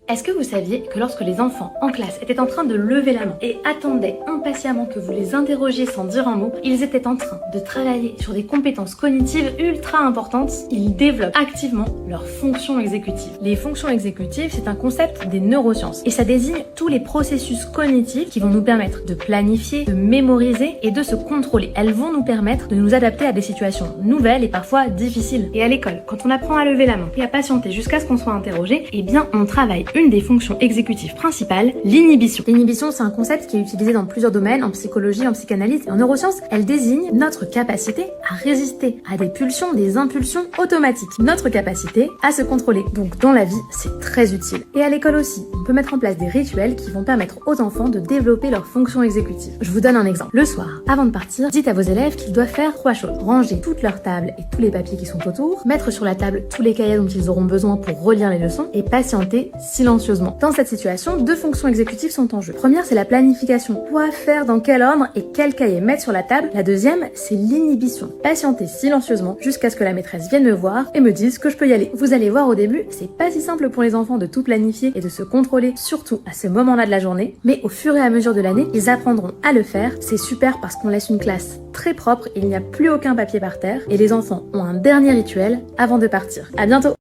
Est-ce que vous saviez que lorsque les enfants en classe étaient en train de lever la main et attendaient impatiemment que vous les interrogiez sans dire un mot, ils étaient en train de travailler sur des compétences cognitives ultra importantes. Ils développent activement leurs fonctions exécutives. Les fonctions exécutives, c'est un concept des neurosciences et ça désigne tous les processus cognitifs qui vont nous permettre de planifier, de mémoriser et de se contrôler. Elles vont nous permettre de nous adapter à des situations nouvelles et parfois difficiles. Et à l'école, quand on apprend à lever la main et à patienter jusqu'à ce qu'on soit interrogé, eh bien on travaille une des fonctions exécutives principales, l'inhibition. L'inhibition, c'est un concept qui est utilisé dans plusieurs domaines, en psychologie, en psychanalyse et en neurosciences. Elle désigne notre capacité à résister à des pulsions, des impulsions automatiques. Notre capacité à se contrôler. Donc dans la vie, c'est très utile. Et à l'école aussi, on peut mettre en place des rituels qui vont permettre aux enfants de développer leurs fonctions exécutives. Je vous donne un exemple. Le soir, avant de partir, dites à vos élèves qu'ils doivent faire 3 choses. Ranger toute leur table et tous les papiers qui sont autour, mettre sur la table tous les cahiers dont ils auront besoin pour relire les leçons et patienter silencieusement. Dans cette situation, 2 fonctions exécutives sont en jeu. La première, c'est la planification. Quoi faire, dans quel ordre et quel cahier mettre sur la table. La deuxième, c'est l'inhibition. Patienter silencieusement jusqu'à ce que la maîtresse vienne me voir et me dise que je peux y aller. Vous allez voir au début, c'est pas si simple pour les enfants de tout planifier et de se contrôler, surtout à ce moment-là de la journée, mais au fur et à mesure de l'année, ils apprendront à le faire. C'est super parce qu'on laisse une classe très propre, il n'y a plus aucun papier par terre et les enfants ont un dernier rituel avant de partir. À bientôt!